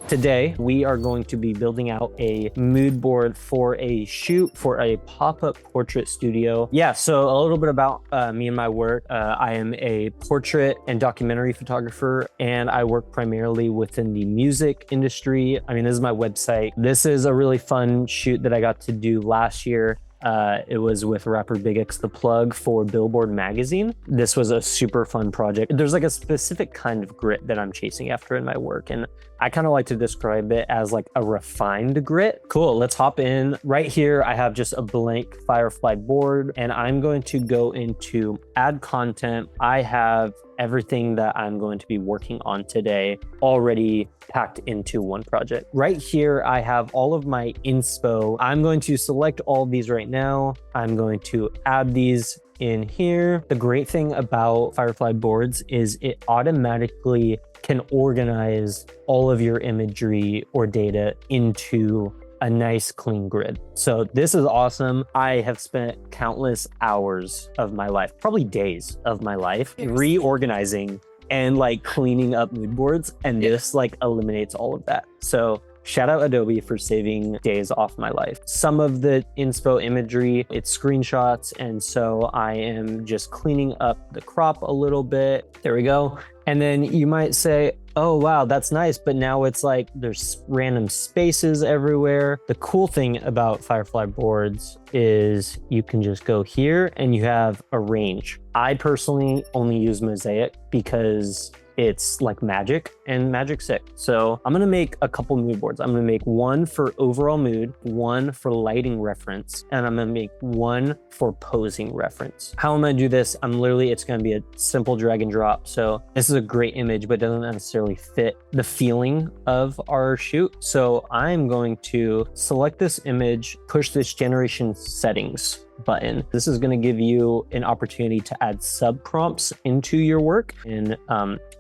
Today, we are going to be building out a mood board for a shoot for a pop-up portrait studio. Yeah, so a little bit about me and my work. I am a portrait and documentary photographer, and I work primarily within the music industry. I mean, this is my website. This is a really fun shoot that I got to do last year. It was with rapper Big X The Plug for Billboard magazine. This was a super fun project. There's like a specific kind of grit that I'm chasing after in my work, and I kind of like to describe it as like a refined grit. Cool, let's hop in. Right here, I have just a blank Firefly board, and I'm going to go into add content. I have everything that I'm going to be working on today already packed into one project. Right here, I have all of my inspo. I'm going to select all of these right now. I'm going to add these in here. The great thing about Firefly Boards is it automatically can organize all of your imagery or data into a nice clean grid. So this is awesome. I have spent countless hours of my life, probably days of my life, reorganizing and like cleaning up mood boards. And this like eliminates all of that. So shout out Adobe for saving days off my life. Some of the inspo imagery, it's screenshots. And so I am just cleaning up the crop a little bit. There we go. And then you might say, oh, wow, that's nice. But now it's like there's random spaces everywhere. The cool thing about Firefly Boards is you can just go here and you have a range. I personally only use Mosaic because it's like magic and magic's sick. So I'm gonna make a couple mood boards. I'm gonna make one for overall mood, one for lighting reference, and I'm gonna make one for posing reference. How am I gonna do this? It's gonna be a simple drag and drop. So this is a great image, but doesn't necessarily fit the feeling of our shoot. So I'm going to select this image, push this generation settings button. This is going to give you an opportunity to add sub prompts into your work and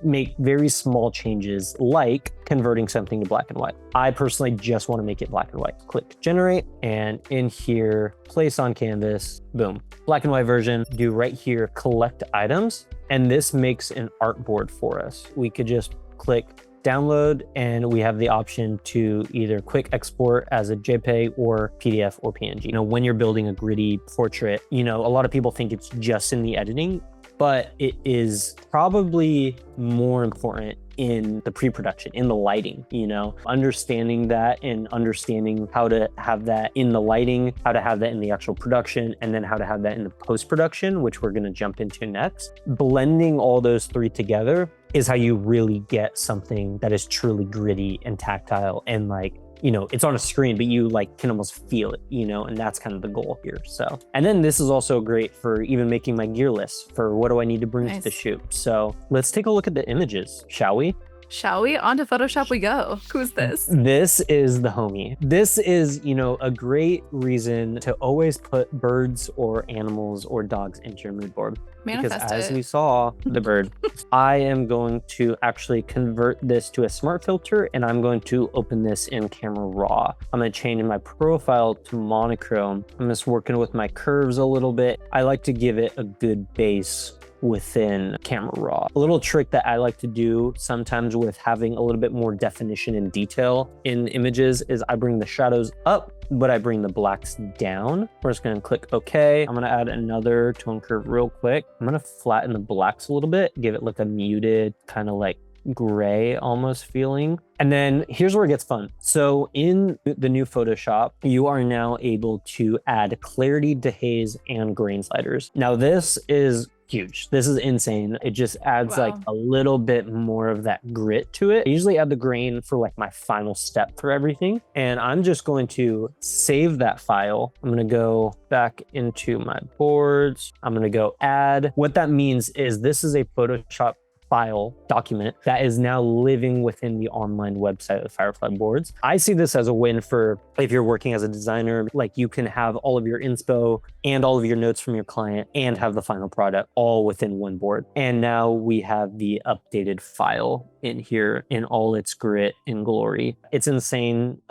make very small changes like converting something to black and white. I personally just want to make it black and white. Click generate, and in here, place on canvas, boom. Black and white version, do right here, collect items, and this makes an artboard for us. We could just click download, and we have the option to either quick export as a JPEG or PDF or PNG. You know, when you're building a gritty portrait, you know, a lot of people think it's just in the editing, but it is probably more important in the pre-production, in the lighting, you know, understanding that and understanding how to have that in the lighting, how to have that in the actual production, and then how to have that in the post-production, which we're going to jump into next. Blending all those three together is how you really get something that is truly gritty and tactile and like, you know, it's on a screen, but you like can almost feel it, you know, and that's kind of the goal here. So, and then this is also great for even making my gear list for what do I need to bring to the shoot. So let's take a look at the images, shall we? Shall we? On to Photoshop we go. Who's this? This is the homie. This is, you know, a great reason to always put birds or animals or dogs into your mood board. Manifest because as we saw, the bird, I am going to actually convert this to a smart filter, and I'm going to open this in Camera Raw. I'm going to change my profile to monochrome. I'm just working with my curves a little bit. I like to give it a good base within Camera Raw. A little trick that I like to do sometimes with having a little bit more definition and detail in images is I bring the shadows up, but I bring the blacks down. We're just gonna click OK. I'm gonna add another tone curve real quick. I'm gonna flatten the blacks a little bit, give it like a muted kind of like gray almost feeling. And then here's where it gets fun. So in the new Photoshop, you are now able to add clarity, dehaze, and grain sliders. Now this is huge. This is insane. It just adds like a little bit more of that grit to it. I usually add the grain for like my final step for everything. And I'm just going to save that file. I'm going to go back into my boards. I'm going to go add. What that means is this is a Photoshop file document that is now living within the online website of Firefly Boards. I see this as a win for if you're working as a designer, like you can have all of your inspo and all of your notes from your client and have the final product all within one board. And now we have the updated file in here in all its grit and glory. It's insane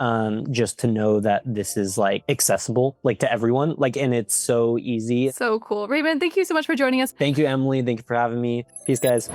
just to know that this is like accessible like to everyone, like, and it's so easy. So cool. Raymond, thank you so much for joining us. Thank you, Emily. Thank you for having me. Peace, guys.